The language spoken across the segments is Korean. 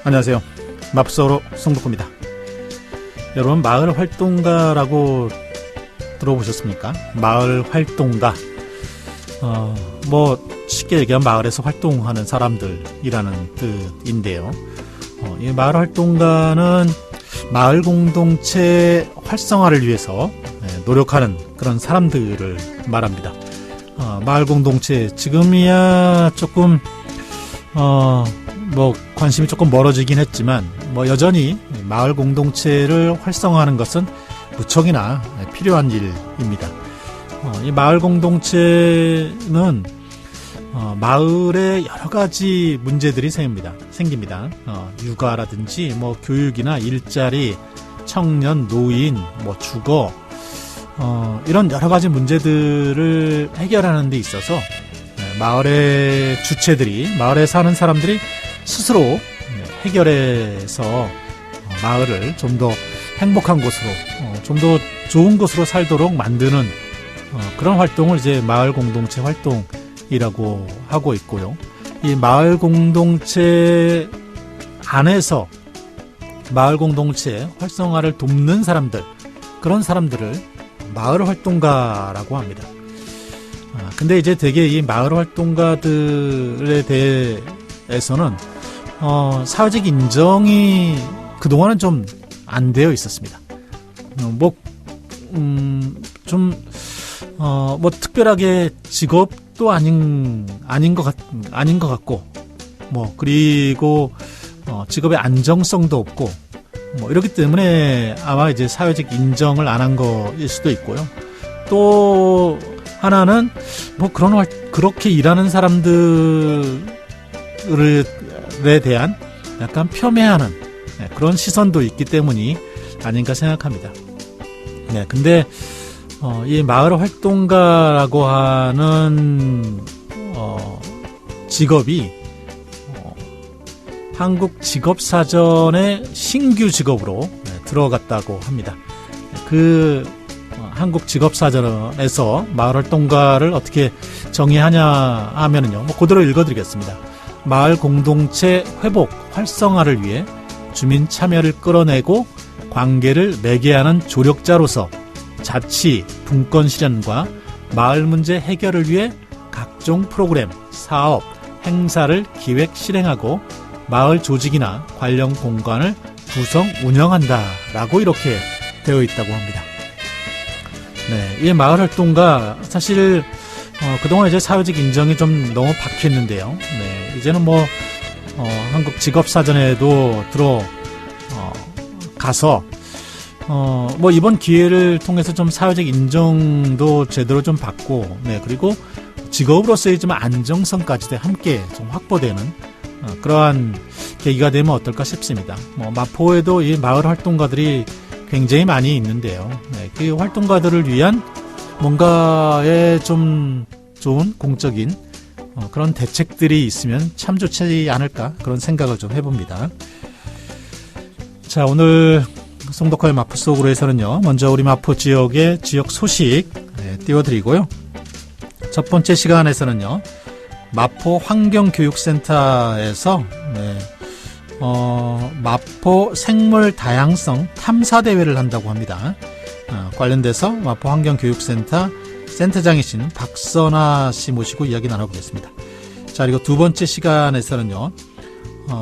안녕하세요. 마법사로 송덕호입니다. 여러분, 마을 활동가라고 들어보셨습니까? 마을 활동가. 쉽게 얘기하면 마을에서 활동하는 사람들이라는 뜻인데요. 이 마을 활동가는 마을 공동체 활성화를 위해서 노력하는 그런 사람들을 말합니다. 마을 공동체, 지금이야 조금, 관심이 조금 멀어지긴 했지만, 여전히 마을 공동체를 활성화하는 것은 무척이나 필요한 일입니다. 이 마을 공동체는 마을에 여러 가지 문제들이 생깁니다. 육아라든지 교육이나 일자리, 청년, 노인, 주거, 이런 여러 가지 문제들을 해결하는 데 있어서 마을의 주체들이, 마을에 사는 사람들이 스스로 해결해서 마을을 좀 더 행복한 곳으로, 좀 더 좋은 곳으로 살도록 만드는 그런 활동을 이제 마을 공동체 활동이라고 하고 있고요. 이 마을 공동체 안에서 마을 공동체 활성화를 돕는 사람들, 그런 사람들을 마을 활동가라고 합니다. 근데 이제 되게 이 마을 활동가들에 대해서는 사회적 인정이 그동안은 좀 안 되어 있었습니다. 특별하게 직업도 아닌 것 같고, 그리고 직업의 안정성도 없고, 이렇기 때문에 아마 이제 사회적 인정을 안 한 거일 수도 있고요. 또 하나는 그렇게 일하는 사람들에 대한 약간 폄훼하는 그런 시선도 있기 때문이 아닌가 생각합니다. 근데 이 마을 활동가라고 하는 직업이 한국 직업사전에 신규 직업으로 들어갔다고 합니다. 한국 직업사전에서 마을 활동가를 어떻게 정의하냐 하면은요, 그대로 읽어드리겠습니다. 마을 공동체 회복 활성화를 위해 주민 참여를 끌어내고 관계를 매개하는 조력자로서 자치, 분권 실현과 마을 문제 해결을 위해 각종 프로그램, 사업, 행사를 기획 실행하고 마을 조직이나 관련 공간을 구성, 운영한다라고 이렇게 되어 있다고 합니다. 이 마을 활동가, 사실 그동안 이제 사회적 인정이 좀 너무 박혔는데요. 이제는 한국 직업사전에도 가서 이번 기회를 통해서 좀 사회적 인정도 제대로 좀 받고, 그리고 직업으로서의 좀 안정성까지도 함께 좀 확보되는 그러한 계기가 되면 어떨까 싶습니다. 마포에도 이 마을 활동가들이 굉장히 많이 있는데요. 그 활동가들을 위한 뭔가의 좀 좋은 공적인 그런 대책들이 있으면 참 좋지 않을까, 그런 생각을 좀 해봅니다. 자, 오늘 송덕호의 마포 속으로 해서는요, 먼저 우리 마포 지역의 지역 소식 띄워드리고요. 첫 번째 시간에서는요, 마포 환경교육센터에서 마포 생물 다양성 탐사 대회를 한다고 합니다. 관련돼서 마포 환경교육센터 센터장이신 박선아 씨 모시고 이야기 나눠보겠습니다. 자, 그리고 두 번째 시간에서는요,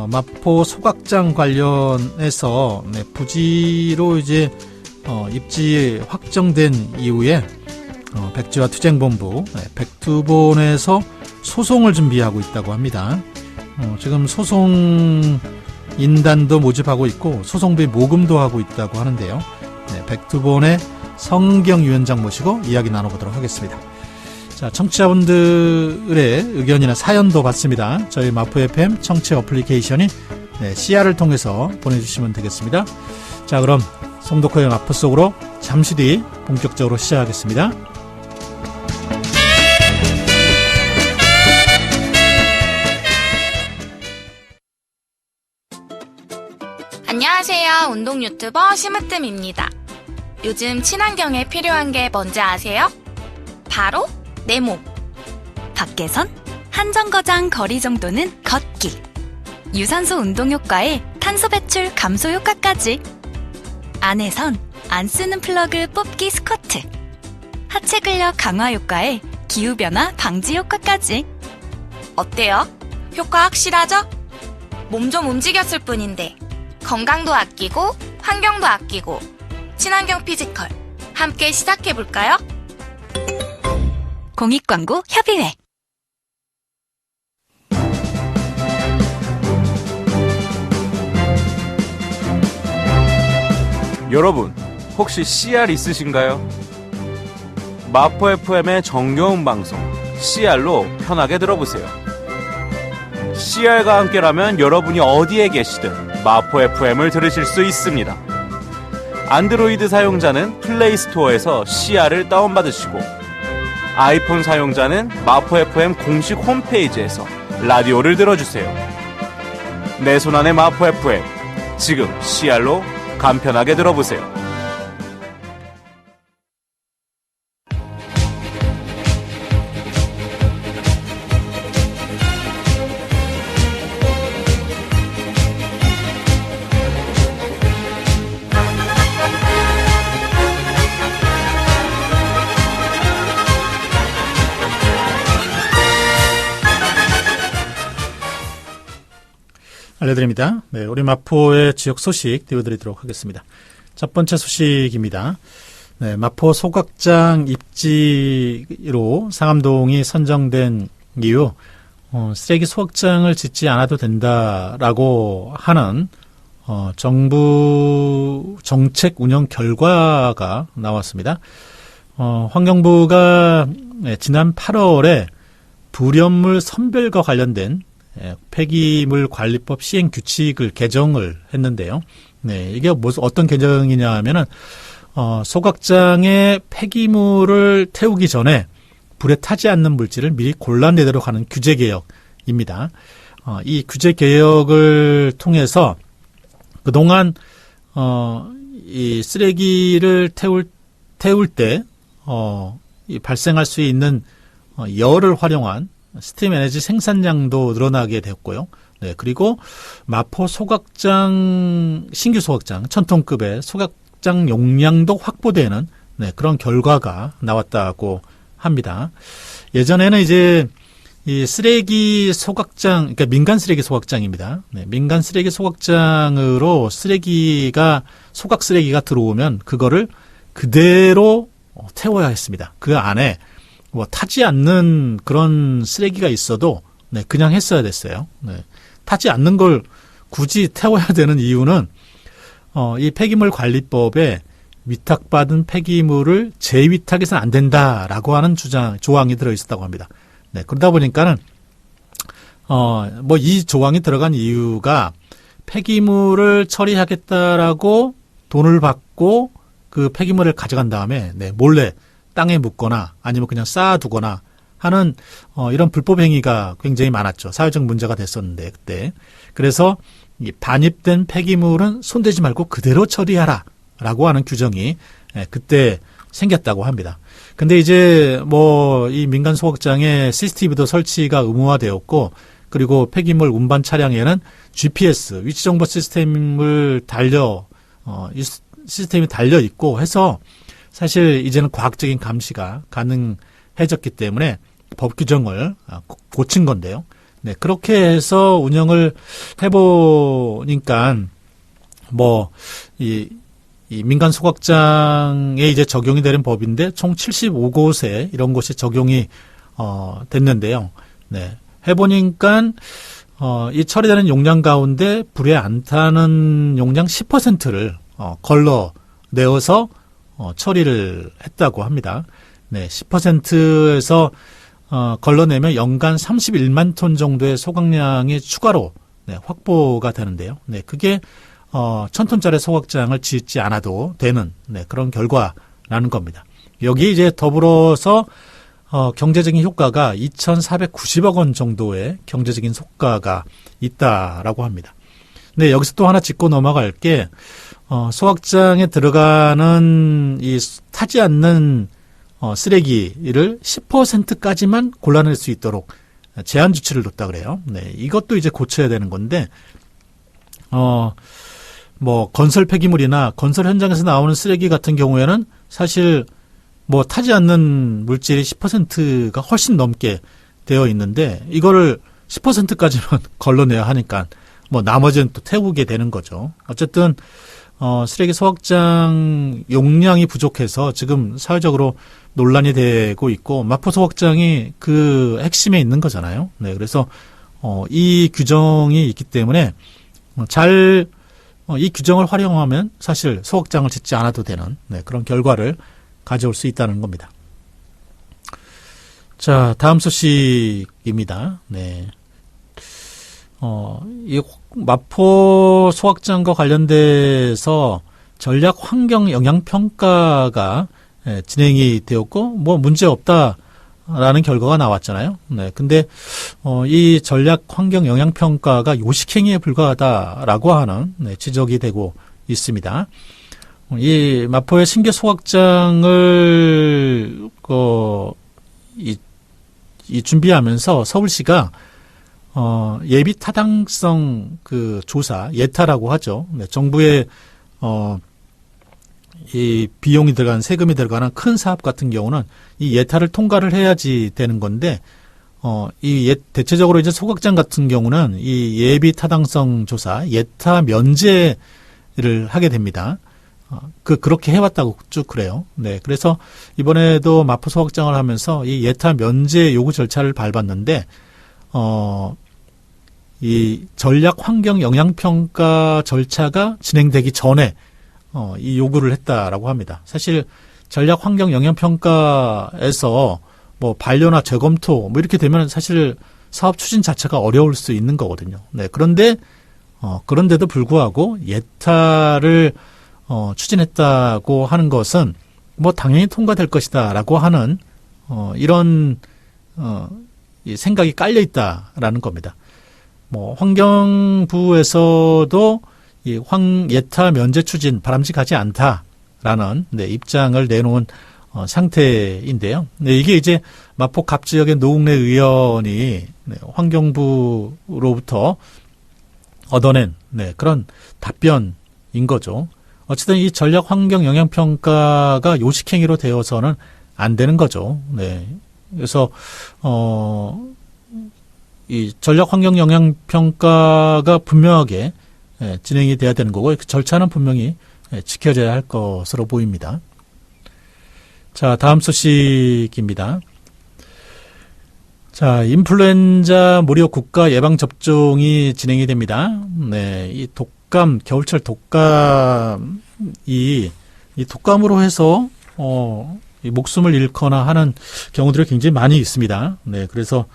마포 소각장 관련해서 부지로 이제 입지 확정된 이후에 백지화 투쟁본부 백투본에서 소송을 준비하고 있다고 합니다. 지금 소송 인단도 모집하고 있고 소송비 모금도 하고 있다고 하는데요. 백투본의 성경위원장 모시고 이야기 나눠보도록 하겠습니다. 자, 청취자분들의 의견이나 사연도 받습니다. 저희 마포 FM 청취 어플리케이션인 CR을 통해서 보내주시면 되겠습니다. 자, 그럼 송덕호의 마포 속으로 잠시 뒤 본격적으로 시작하겠습니다. 안녕하세요. 운동 유튜버 심으뜸입니다. 요즘 친환경에 필요한 게 뭔지 아세요? 바로 내 몸. 밖에선 한 정거장 거리 정도는 걷기. 유산소 운동 효과에 탄소 배출 감소 효과까지. 안에선 안 쓰는 플러그 뽑기 스쿼트. 하체 근력 강화 효과에 기후변화 방지 효과까지. 어때요? 효과 확실하죠? 몸 좀 움직였을 뿐인데 건강도 아끼고 환경도 아끼고 친환경 피지컬 함께 시작해볼까요? 공익광고 협의회. 여러분, 혹시 CR 있으신가요? 마포 FM의 정겨운 방송 CR로 편하게 들어보세요. CR과 함께라면 여러분이 어디에 계시든 마포 FM을 들으실 수 있습니다. 안드로이드 사용자는 플레이스토어에서 CR을 다운받으시고 아이폰 사용자는 마포 FM 공식 홈페이지에서 라디오를 들어주세요. 내 손안의 마포 FM, 지금 CR로 간편하게 들어보세요. 알려드립니다. 네, 우리 마포의 지역 소식 띄워드리도록 하겠습니다. 첫 번째 소식입니다. 네, 마포 소각장 입지로 상암동이 선정된 이후 쓰레기 소각장을 짓지 않아도 된다라고 하는 정부 정책 운영 결과가 나왔습니다. 환경부가 지난 8월에 불연물 선별과 관련된 폐기물 관리법 시행 규칙을 개정을 했는데요. 네, 이게 어떤 개정이냐 하면은, 소각장에 폐기물을 태우기 전에 불에 타지 않는 물질을 미리 골라내도록 하는 규제 개혁입니다. 이 규제 개혁을 통해서 그동안, 이 쓰레기를 태울 때, 발생할 수 있는 열을 활용한 스팀 에너지 생산량도 늘어나게 되었고요. 네, 그리고 마포 소각장, 신규 소각장, 1000톤급의 소각장 용량도 확보되는 그런 결과가 나왔다고 합니다. 예전에는 이제 이 쓰레기 소각장, 그러니까 민간 쓰레기 소각장입니다. 네, 민간 쓰레기 소각장으로 소각 쓰레기가 들어오면 그거를 그대로 태워야 했습니다. 그 안에 타지 않는 그런 쓰레기가 있어도 그냥 했어야 됐어요. 타지 않는 걸 굳이 태워야 되는 이유는 이 폐기물 관리법에 위탁받은 폐기물을 재위탁해서는 안 된다라고 하는 조항이 들어 있었다고 합니다. 그러다 보니까는 이 조항이 들어간 이유가 폐기물을 처리하겠다라고 돈을 받고 그 폐기물을 가져간 다음에 몰래 땅에 묻거나 아니면 그냥 쌓아두거나 하는 이런 불법 행위가 굉장히 많았죠. 사회적 문제가 됐었는데 그때. 그래서 이 반입된 폐기물은 손대지 말고 그대로 처리하라라고 하는 규정이 그때 생겼다고 합니다. 근데 이제 이 민간 소각장에 CCTV도 설치가 의무화되었고, 그리고 폐기물 운반 차량에는 GPS 위치 정보 시스템이 달려 있고 해서 사실 이제는 과학적인 감시가 가능해졌기 때문에 법 규정을 고친 건데요. 네, 그렇게 해서 운영을 해보니까 이 민간 소각장에 이제 적용이 되는 법인데 총 75곳에 이런 곳이 적용이 됐는데요. 네, 해보니까 이 처리되는 용량 가운데 불에 안 타는 용량 10%를 걸러내어서 처리를 했다고 합니다. 네, 10%에서 걸러내면 연간 31만 톤 정도의 소각량이 추가로 확보가 되는데요. 네, 그게 1000톤짜리 소각장을 짓지 않아도 되는 그런 결과라는 겁니다. 여기에 이제 더불어서 경제적인 효과가 2,490억 원 정도의 경제적인 효과가 있다라고 합니다. 네, 여기서 또 하나 짚고 넘어갈 게 소각장에 들어가는 이 타지 않는 쓰레기를 10%까지만 골라낼 수 있도록 제한 주치를 뒀다 그래요. 네, 이것도 이제 고쳐야 되는 건데, 뭐 건설 폐기물이나 건설 현장에서 나오는 쓰레기 같은 경우에는 사실 뭐 타지 않는 물질이 10%가 훨씬 넘게 되어 있는데 이거를 10%까지만 걸러내야 하니까 뭐 나머지는 또 태우게 되는 거죠. 어쨌든 쓰레기 소각장 용량이 부족해서 지금 사회적으로 논란이 되고 있고 마포 소각장이 그 핵심에 있는 거잖아요. 네, 그래서 이 규정이 있기 때문에 이 규정을 활용하면 사실 소각장을 짓지 않아도 되는 그런 결과를 가져올 수 있다는 겁니다. 자, 다음 소식입니다. 네. 이 마포 소각장과 관련돼서 전략 환경 영향 평가가 진행이 되었고 뭐 문제 없다라는 결과가 나왔잖아요. 네. 근데 이 전략 환경 영향 평가가 요식행위에 불과하다라고 하는 지적이 되고 있습니다. 이 마포의 신규 소각장을 준비하면서 서울시가 예비 타당성 그 조사 예타라고 하죠. 네, 정부의 이 비용이 들어가는 세금이 들어가는 큰 사업 같은 경우는 이 예타를 통과를 해야지 되는 건데 대체적으로 이제 소각장 같은 경우는 이 예비 타당성 조사 예타 면제를 하게 됩니다. 그렇게 해왔다고 쭉 그래요. 네. 그래서 이번에도 마포 소각장을 하면서 이 예타 면제 요구 절차를 밟았는데, 이 전략 환경 영향 평가 절차가 진행되기 전에, 이 요구를 했다라고 합니다. 사실 전략 환경 영향 평가에서 뭐 반려나 재검토 뭐 이렇게 되면 사실 사업 추진 자체가 어려울 수 있는 거거든요. 네. 그런데도 불구하고 예타를 추진했다고 하는 것은 뭐 당연히 통과될 것이다라고 하는 이런 이 생각이 깔려 있다라는 겁니다. 뭐 환경부에서도 이 예타 면제 추진 바람직하지 않다라는 입장을 내놓은 상태인데요. 네, 이게 이제 마포 갑 지역의 노웅래 의원이 환경부로부터 얻어낸 그런 답변인 거죠. 어쨌든 이 전략 환경 영향 평가가 요식행위로 되어서는 안 되는 거죠. 네. 그래서 이 전략 환경 영향 평가가 분명하게 진행이 돼야 되는 거고 그 절차는 분명히 지켜져야 할 것으로 보입니다. 자, 다음 소식입니다. 자, 인플루엔자 무료 국가 예방 접종이 진행이 됩니다. 네, 이 겨울철 독감이 이 독감으로 해서 이 목숨을 잃거나 하는 경우들이 굉장히 많이 있습니다. 네, 그래서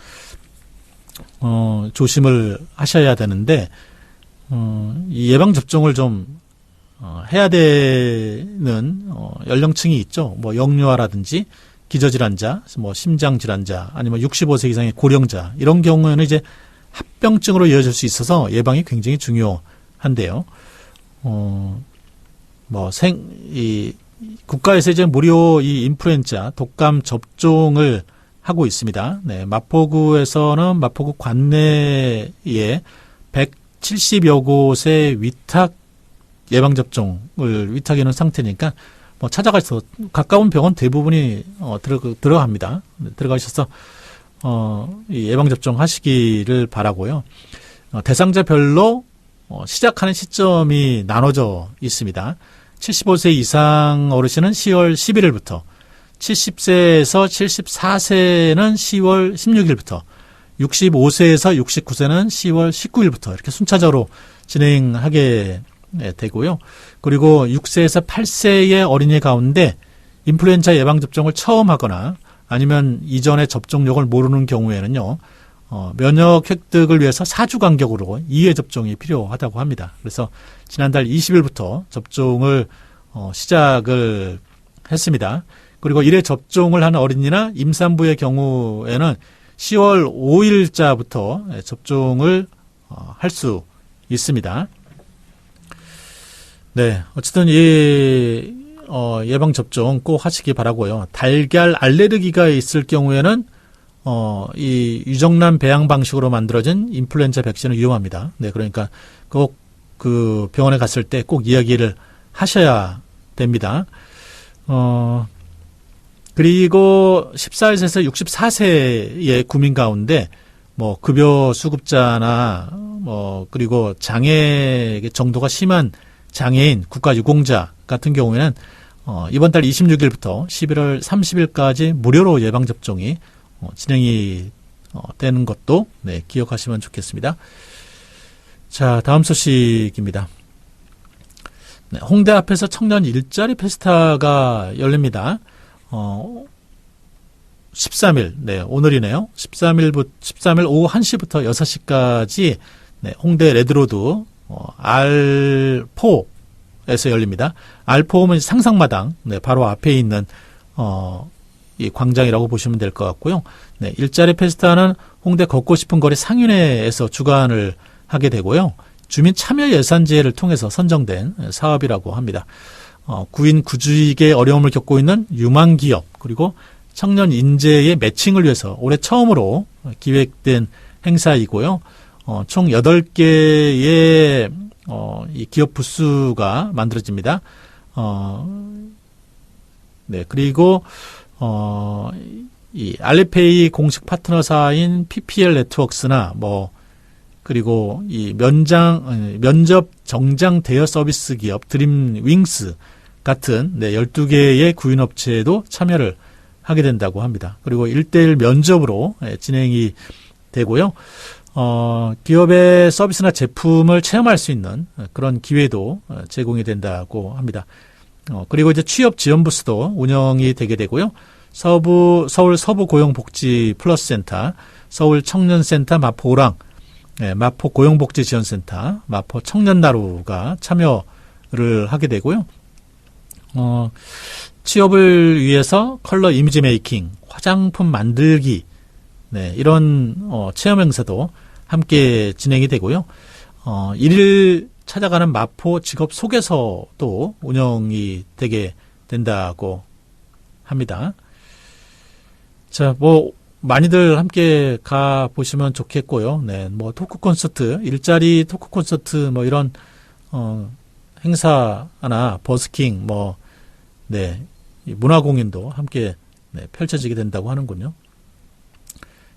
조심을 하셔야 되는데 이 예방 접종을 좀 해야 되는 연령층이 있죠. 뭐 영유아라든지 기저질환자, 뭐 심장질환자, 아니면 65세 이상의 고령자 이런 경우에는 이제 합병증으로 이어질 수 있어서 예방이 굉장히 중요한데요. 국가에서 이제 무료 이 인플루엔자 독감 접종을 하고 있습니다. 네, 마포구에서는 마포구 관내에 170여 곳의 위탁 예방접종을 위탁해 놓은 상태니까 뭐 찾아가서 가까운 병원 대부분이 들어갑니다. 들어가셔서 이 예방접종 하시기를 바라고요. 대상자별로 시작하는 시점이 나눠져 있습니다. 75세 이상 어르신은 10월 11일부터 70세에서 74세는 10월 16일부터 65세에서 69세는 10월 19일부터 이렇게 순차적으로 진행하게 되고요. 그리고 6세에서 8세의 어린이 가운데 인플루엔자 예방접종을 처음 하거나 아니면 이전에 접종력을 모르는 경우에는요. 면역 획득을 위해서 4주 간격으로 2회 접종이 필요하다고 합니다. 그래서 지난달 20일부터 접종을 시작을 했습니다. 그리고 1회 접종을 한 어린이나 임산부의 경우에는 10월 5일자부터 접종을 할 수 있습니다. 네, 어쨌든 이 예방 접종 꼭 하시기 바라고요. 달걀 알레르기가 있을 경우에는 이 유정란 배양 방식으로 만들어진 인플루엔자 백신은 위험합니다. 네, 그러니까 꼭 그 병원에 갔을 때 꼭 이야기를 하셔야 됩니다. 그리고 14세에서 64세의 국민 가운데 뭐 급여 수급자나 뭐 그리고 장애 정도가 심한 장애인, 국가유공자 같은 경우에는 이번 달 26일부터 11월 30일까지 무료로 예방접종이 진행이 되는 것도 네, 기억하시면 좋겠습니다. 자, 다음 소식입니다. 네, 홍대 앞에서 청년 일자리 페스타가 열립니다. 13일, 네, 오늘이네요. 13일 오후 1시부터 6시까지 네, 홍대 레드로드 R4에서 열립니다. R4는 상상마당, 네, 바로 앞에 있는 이 광장이라고 보시면 될 것 같고요. 네, 일자리 페스타는 홍대 걷고 싶은 거리 상인회에서 주관을 하게 되고요. 주민 참여 예산제를 통해서 선정된 사업이라고 합니다. 구인 구직의 어려움을 겪고 있는 유망기업 그리고 청년 인재의 매칭을 위해서 올해 처음으로 기획된 행사이고요. 총 8개의 이 기업 부스가 만들어집니다. 네, 그리고 이 알리페이 공식 파트너사인 PPL 네트워크스나 뭐 그리고 이 면접 정장 대여 서비스 기업 드림윙스 같은 네, 12개의 구인업체도 참여를 하게 된다고 합니다. 그리고 1대1 면접으로 진행이 되고요. 기업의 서비스나 제품을 체험할 수 있는 그런 기회도 제공이 된다고 합니다. 그리고 이제 취업 지원 부스도 운영이 되게 되고요. 서울 서부고용복지 플러스센터, 서울 청년센터 마포오랑, 네, 마포 고용복지지원센터, 마포 청년나루가 참여를 하게 되고요. 취업을 위해서 컬러 이미지 메이킹, 화장품 만들기, 네, 이런 체험 행사도 함께 진행이 되고요. 일일 찾아가는 마포 직업 소개서도 운영이 되게 된다고 합니다. 자, 뭐 많이들 함께 가 보시면 좋겠고요. 네, 뭐 토크 콘서트, 일자리 토크 콘서트 뭐 이런 행사나 버스킹 뭐 네, 문화 공연도 함께 네, 펼쳐지게 된다고 하는군요.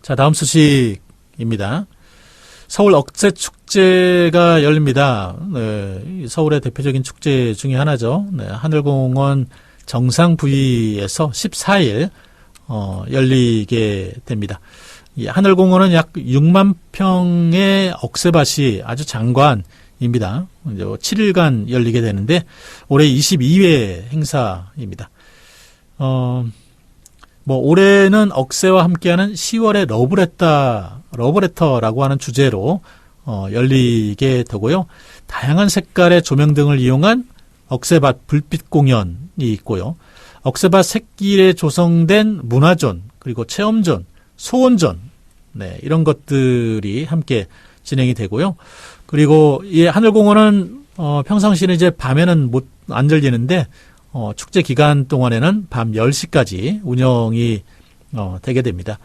자, 다음 소식입니다. 서울 억새 축제가 열립니다. 네, 서울의 대표적인 축제 중에 하나죠. 네, 하늘공원 정상 부위에서 14일 열리게 됩니다. 이 하늘공원은 약 6만 평의 억새밭이 아주 장관입니다. 이제 7일간 열리게 되는데 올해 22회 행사입니다. 뭐 올해는 억새와 함께하는 10월의 러브레터라고 하는 주제로 열리게 되고요. 다양한 색깔의 조명 등을 이용한 억새밭 불빛 공연이 있고요. 억새밭 샛길에 조성된 문화존, 그리고 체험존, 소원존, 네, 이런 것들이 함께 진행이 되고요. 그리고 이 하늘공원은 평상시는 이제 밤에는 안 열리는데 축제 기간 동안에는 밤 10시까지 운영이 되게 됩니다.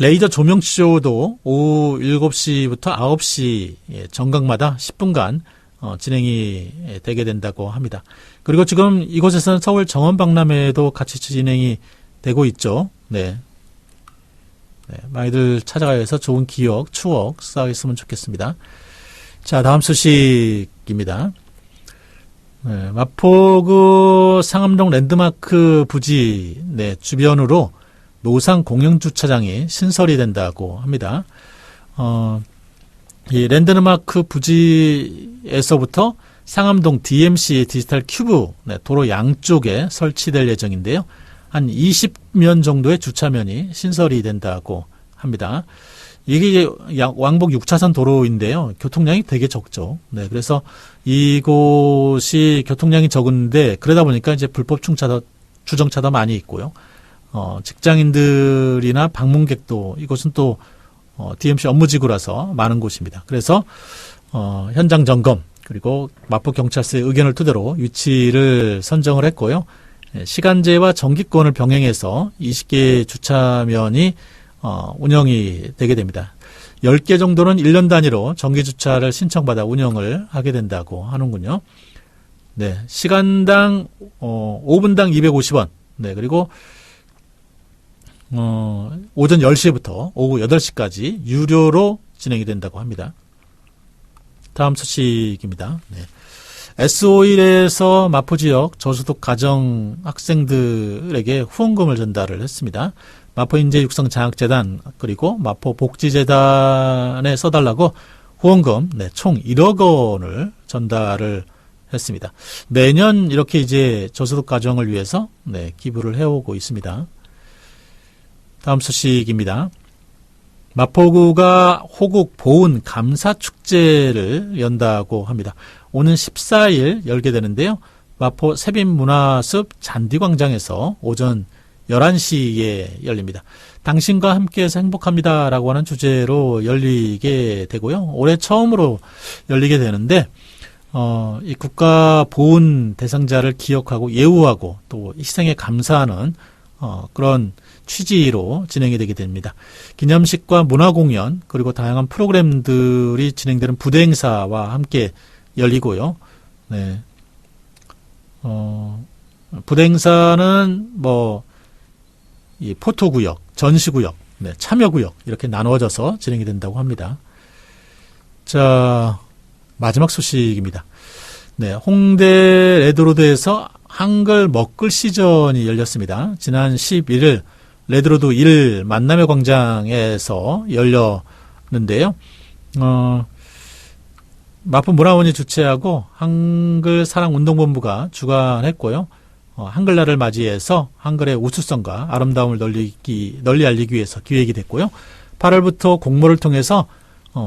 레이저 조명쇼도 오후 7시부터 9시 정각마다 10분간 진행이 되게 된다고 합니다. 그리고 지금 이곳에서는 서울 정원박람회도 같이 진행이 되고 있죠. 네. 네, 많이들 찾아가서 좋은 기억, 추억 쌓였으면 좋겠습니다. 자, 다음 소식입니다. 네, 마포구 상암동 랜드마크 부지 네, 주변으로 노상 공영주차장이 신설이 된다고 합니다. 이 랜드마크 부지에서부터 상암동 DMC 디지털 큐브 네, 도로 양쪽에 설치될 예정인데요. 한 20면 정도의 주차면이 신설이 된다고 합니다. 이게 왕복 6차선 도로인데요. 교통량이 되게 적죠. 네, 그래서 이곳이 교통량이 적은데 그러다 보니까 이제 불법 주정차도 많이 있고요. 직장인들이나 방문객도 이곳은 또 DMC 업무지구라서 많은 곳입니다. 그래서 현장 점검 그리고 마포경찰서의 의견을 토대로 위치를 선정을 했고요. 시간제와 정기권을 병행해서 20개 주차면이 운영이 되게 됩니다. 10개 정도는 1년 단위로 정기주차를 신청받아 운영을 하게 된다고 하는군요. 네, 시간당 5분당 250원. 네, 그리고 오전 10시부터 오후 8시까지 유료로 진행이 된다고 합니다. 다음 소식입니다. 네. S51에서 마포 지역 저소득 가정 학생들에게 후원금을 전달을 했습니다. 마포 인재 육성 장학재단 그리고 마포 복지재단에 써달라고 후원금 총 1억 원을 전달을 했습니다. 매년 이렇게 이제 저소득 가정을 위해서 기부를 해오고 있습니다. 다음 소식입니다. 마포구가 호국 보은 감사축제를 연다고 합니다. 오는 14일 열게 되는데요. 마포 세빈문화숲 잔디광장에서 오전 11시에 열립니다. 당신과 함께해서 행복합니다라고 하는 주제로 열리게 되고요. 올해 처음으로 열리게 되는데 이 국가 보훈 대상자를 기억하고 예우하고 또 희생에 감사하는 그런 취지로 진행이 되게 됩니다. 기념식과 문화공연 그리고 다양한 프로그램들이 진행되는 부대 행사와 함께 열리고요. 네. 부대 행사는 이 포토구역, 전시구역, 참여구역 이렇게 나누어져서 진행이 된다고 합니다. 자, 마지막 소식입니다. 네, 홍대 레드로드에서 한글 먹글 시전이 열렸습니다. 지난 11일 레드로드 1 만남의 광장에서 열렸는데요. 마포문화원이 주최하고 한글사랑운동본부가 주관했고요. 한글날을 맞이해서 한글의 우수성과 아름다움을 널리 알리기 위해서 기획이 됐고요. 8월부터 공모를 통해서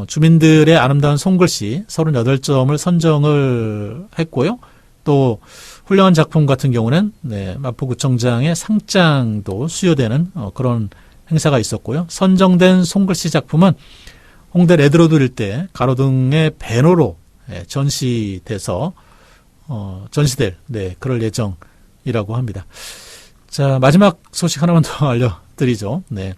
주민들의 아름다운 손글씨 38점을 선정을 했고요. 또 훌륭한 작품 같은 경우는 마포구청장의 상장도 수여되는 그런 행사가 있었고요. 선정된 손글씨 작품은 홍대 레드로드 일대 가로등의 배너로 전시될 그럴 예정이라고 합니다. 자, 마지막 소식 하나만 더 알려드리죠. 네.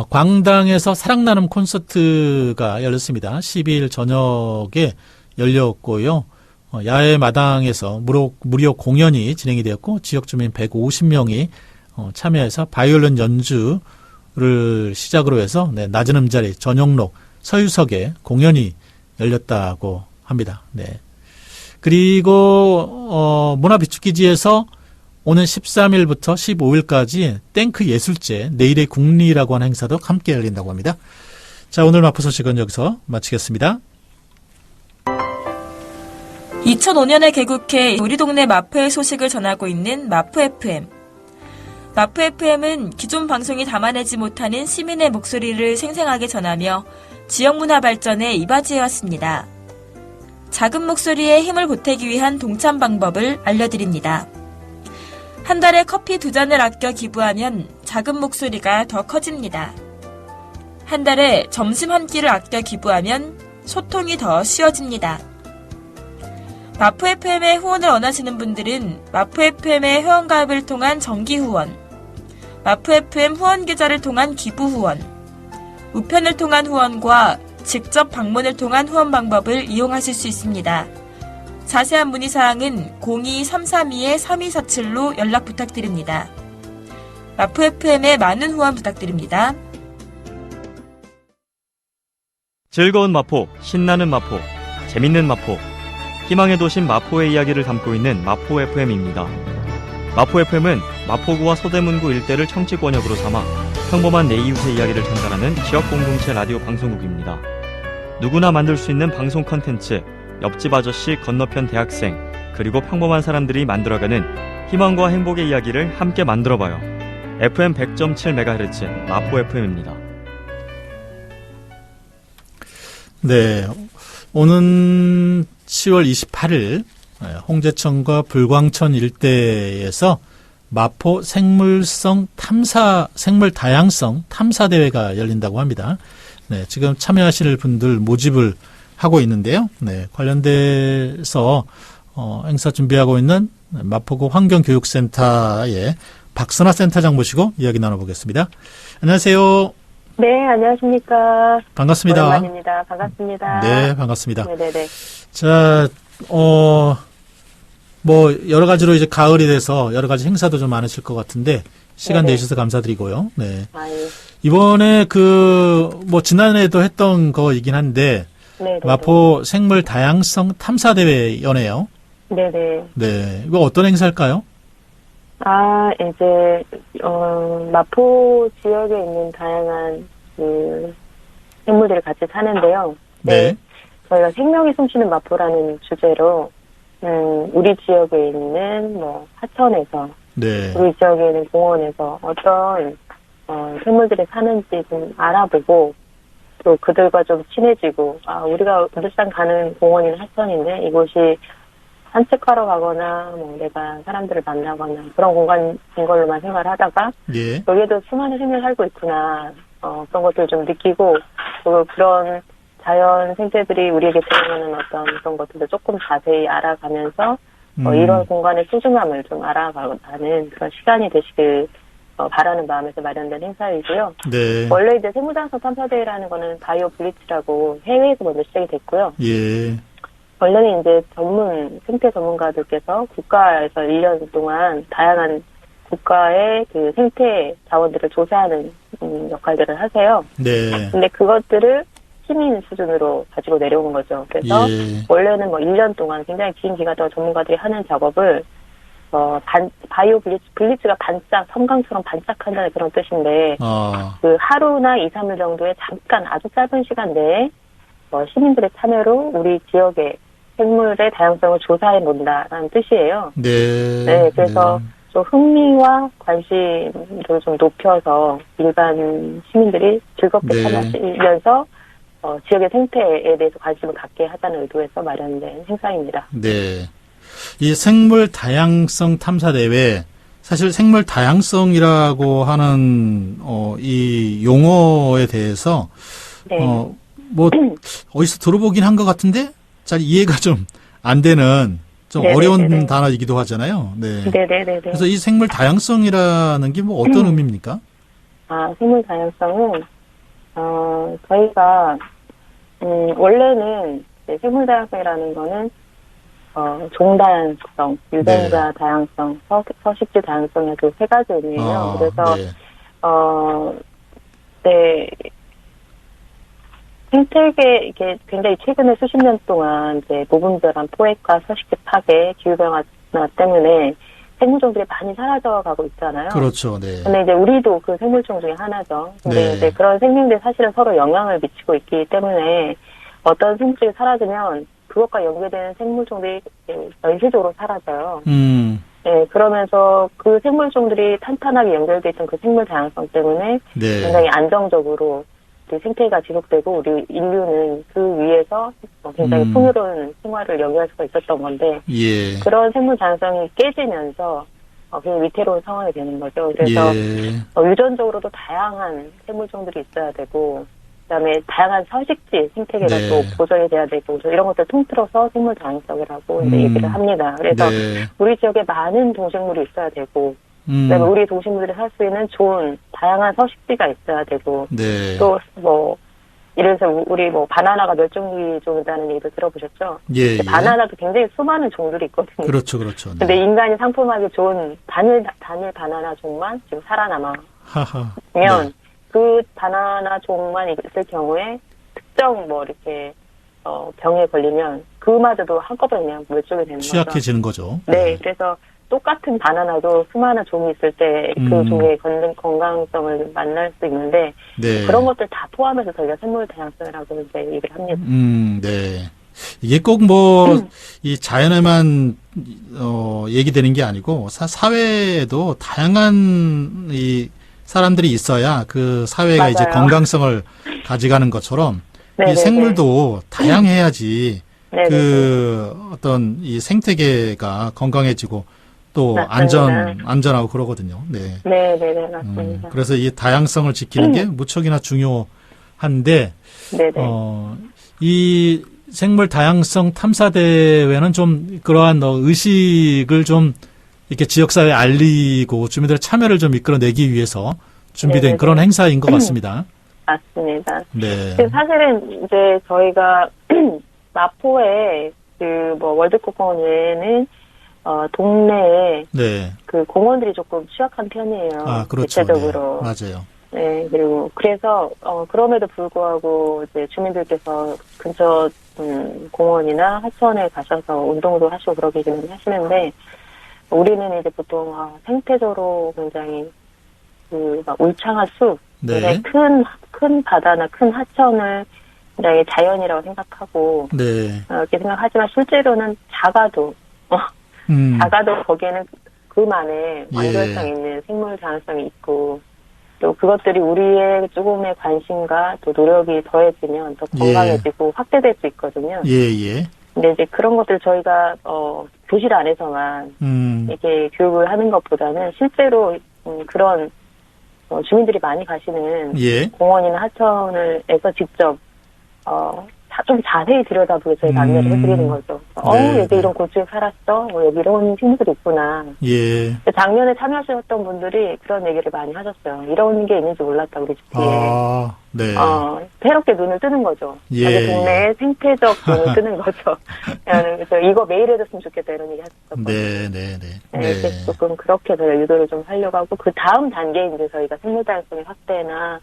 광당에서 사랑나눔 콘서트가 열렸습니다. 12일 저녁에 열렸고요. 야외 마당에서 무료 공연이 진행이 되었고 지역 주민 150명이 참여해서 바이올린 연주를 시작으로 해서 낮은 음자리, 전용록, 서유석에 공연이 열렸다고 합니다. 네. 그리고 문화비축기지에서 오는 13일부터 15일까지 땡크 예술제 내일의 국리라고 하는 행사도 함께 열린다고 합니다. 자, 오늘 마포 소식은 여기서 마치겠습니다. 2005년에 개국해 우리 동네 마포의 소식을 전하고 있는 마포 FM. 마포 FM은 기존 방송이 담아내지 못하는 시민의 목소리를 생생하게 전하며 지역 문화 발전에 이바지해왔습니다. 작은 목소리에 힘을 보태기 위한 동참 방법을 알려드립니다. 한 달에 커피 2잔을 아껴 기부하면 작은 목소리가 더 커집니다. 한 달에 점심 한 끼를 아껴 기부하면 소통이 더 쉬워집니다. 마포 FM의 후원을 원하시는 분들은 마포 FM의 회원가입을 통한 정기 후원, 마포 FM 후원 계좌를 통한 기부 후원, 우편을 통한 후원과 직접 방문을 통한 후원 방법을 이용하실 수 있습니다. 자세한 문의사항은 02-332-3247로 연락 부탁드립니다. 마포 FM의 많은 후원 부탁드립니다. 즐거운 마포, 신나는 마포, 재밌는 마포, 희망의 도심 마포의 이야기를 담고 있는 마포 FM입니다. 마포 FM은 마포구와 서대문구 일대를 청취권역으로 삼아 평범한 내 이웃의 이야기를 전달하는 지역 공동체 라디오 방송국입니다. 누구나 만들 수 있는 방송 컨텐츠, 옆집 아저씨, 건너편 대학생, 그리고 평범한 사람들이 만들어가는 희망과 행복의 이야기를 함께 만들어봐요. FM 100.7MHz 마포 FM입니다. 네, 오는 10월 28일 홍제천과 불광천 일대에서 마포 생물 다양성 탐사 대회가 열린다고 합니다. 네, 지금 참여하실 분들 모집을 하고 있는데요. 네, 관련돼서 행사 준비하고 있는 마포구 환경교육센터의 박선아 센터장 모시고 이야기 나눠보겠습니다. 안녕하세요. 네, 안녕하십니까. 반갑습니다. 오랜만입니다. 반갑습니다. 네, 반갑습니다. 네네네. 자, 뭐 여러 가지로 이제 가을이 돼서 여러 가지 행사도 좀 많으실 것 같은데 시간 네네. 내주셔서 감사드리고요. 네. 아유, 이번에 뭐 지난해에도 했던 거이긴 한데 네네. 마포 생물 다양성 탐사 대회 연애요. 네네. 네. 이거 어떤 행사일까요? 이제, 마포 지역에 있는 다양한, 생물들이 같이 사는데요. 네. 저희가 생명이 숨쉬는 마포라는 주제로, 우리 지역에 있는, 하천에서, 네. 우리 지역에 있는 공원에서 어떤, 생물들이 사는지 좀 알아보고, 또 그들과 좀 친해지고, 우리가 늘상 가는 공원인 하천인데, 이곳이 산책하러 가거나, 내가 사람들을 만나거나, 그런 공간인 걸로만 생각을 하다가, 예. 여기에도 수많은 생명이 살고 있구나, 그런 것들을 좀 느끼고, 또 그런 자연 생태들이 우리에게 제공하는 어떤 그런 것들도 조금 자세히 알아가면서, 이런 공간의 소중함을 좀 알아가는 그런 시간이 되시길, 바라는 마음에서 마련된 행사이고요. 네. 원래 이제 생물다양성 탐사대회라는 거는 바이오 블리츠라고 해외에서 먼저 시작이 됐고요. 예. 원래는 이제 생태 전문가들께서 국가에서 1년 동안 다양한 국가의 그 생태 자원들을 조사하는 역할들을 하세요. 네. 근데 그것들을 시민 수준으로 가지고 내려온 거죠. 그래서 예. 원래는 1년 동안 굉장히 긴 기간 동안 전문가들이 하는 작업을 바이오 블리츠가 반짝, 섬광처럼 반짝한다는 그런 뜻인데, 그 하루나 2, 3일 정도의 잠깐 아주 짧은 시간 내에 시민들의 참여로 우리 지역의 생물의 다양성을 조사해 본다라는 뜻이에요. 네. 네, 그래서 좀 흥미와 관심을 좀 높여서 일반 시민들이 즐겁게 네. 참여하시면서 지역의 생태에 대해서 관심을 갖게 하자는 의도에서 마련된 행사입니다. 네. 이 생물 다양성 탐사 대회, 사실 생물 다양성이라고 하는 이 용어에 대해서 네. 뭐 어디서 들어보긴 한 것 같은데 잘 이해가 좀 안 되는 좀 네네네네. 어려운 단어이기도 하잖아요. 네. 네네네네. 그래서 이 생물 다양성이라는 게 뭐 어떤 의미입니까? 생물 다양성은 저희가 원래는 생물 다양성이라는 거는 종 다양성, 유전자 네. 다양성, 서식지 다양성의 그 세 가지 의미예요. 그래서 네. 네. 생태계, 이게 굉장히 최근에 수십 년 동안 이제 무분별한 포획과 서식지 파괴, 기후변화 때문에 생물종들이 많이 사라져 가고 있잖아요. 그렇죠. 네. 근데 이제 우리도 그 생물종 중에 하나죠. 근데 네. 이제 그런 생명들이 사실은 서로 영향을 미치고 있기 때문에 어떤 생물종이 사라지면 그것과 연계되는 생물종들이 연쇄적으로 사라져요. 네, 그러면서 그 생물종들이 탄탄하게 연결돼 있던 그 생물 다양성 때문에 네. 굉장히 안정적으로 우리 생태가 지속되고 우리 인류는 그 위에서 굉장히 풍요로운 생활을 영위할 수가 있었던 건데 예. 그런 생물 다양성이 깨지면서 굉장히 위태로운 상황이 되는 거죠. 그래서 예. 유전적으로도 다양한 생물종들이 있어야 되고 그다음에 다양한 서식지 생태계가 네. 또 보존이 돼야 되고 이런 것들 통틀어서 생물 다양성이라고 이제 얘기를 합니다. 그래서 네. 우리 지역에 많은 동식물이 있어야 되고 그다음에 우리 동식물들이 살 수 있는 좋은 다양한 서식지가 있어야 되고 네. 또 예를 들어서 우리 바나나가 멸종위종이라는 얘기도 들어보셨죠? 예. 바나나도 굉장히 수많은 종들이 있거든요. 그렇죠. 그렇죠. 네. 근데 인간이 상품하기 좋은 단일 바나나 종만 지금 살아남아. 하하. 면 네. 그 바나나 종만 있을 경우에 특정 이렇게 병에 걸리면 그마저도 한꺼번에 그냥 멸종이 되는 거죠. 취약해지는 거죠. 네, 그래서 똑같은 바나나도 수많은 종이 있을 때 그 종의 건강성을 만날 수 있는데 네. 그런 것들 다 포함해서 저희가 생물 다양성이라고 이제 얘기를 합니다. 네. 이게 꼭 이 자연에만 얘기되는 게 아니고 사회에도 다양한 이 사람들이 있어야 그 사회가 이제 맞아요. 건강성을 가져가는 것처럼 네네네. 이 생물도 다양해야지 네네네. 그 어떤 이 생태계가 건강해지고 또 맞습니다. 안전하고 그러거든요. 네. 네네네, 맞습니다. 그래서 이 다양성을 지키는 게 무척이나 중요한데, 네네. 이 생물 다양성 탐사 대회는 좀 그러한 의식을 좀 이렇게 지역사회에 알리고 주민들의 참여를 좀 이끌어내기 위해서 준비된 네네네. 그런 행사인 것 같습니다. 맞습니다. 네. 사실은 이제 저희가 마포에 월드컵공원 외에는 동네에 네. 그 공원들이 조금 취약한 편이에요. 아, 그렇죠. 대체적으로. 네. 맞아요. 네, 그리고 그래서 그럼에도 불구하고 이제 주민들께서 근처 공원이나 하천에 가셔서 운동도 하시고 그러기는 하시는데 우리는 이제 보통 생태적으로 굉장히 막 울창한 숲, 네. 굉장히 큰 바다나 큰 하천을 굉장히 자연이라고 생각하고 네. 이렇게 생각하지만 실제로는 작아도 거기에는 그만의 완전성 있는 생물 다양성이 있고 또 그것들이 우리의 조금의 관심과 또 노력이 더해지면 더 건강해지고 확대될 수 있거든요. 예. 근데 이제 그런 것들 저희가 교실 안에서만 이렇게 교육을 하는 것보다는 실제로 그런 주민들이 많이 가시는 공원이나 하천에서 직접 좀 자세히 들여다보게 저희가 안내를 해드리는 거죠. 여기 이런 곤충이 살았어. 여기 이런 친구들이 있구나. 예. 작년에 참여하셨던 분들이 그런 얘기를 많이 하셨어요. 이런 게 있는지 몰랐다, 우리 집에. 네. 새롭게 눈을 뜨는 거죠. 예. 자기 동네에 생태적 눈을 뜨는 거죠. 그래서 이거 매일 해줬으면 좋겠다, 이런 얘기 하셨었거든요. 네. 그래서 조금 그렇게 저희가 유도를 좀 하려고 하고, 그 다음 단계에 이제 저희가 생물 다양성의 확대나,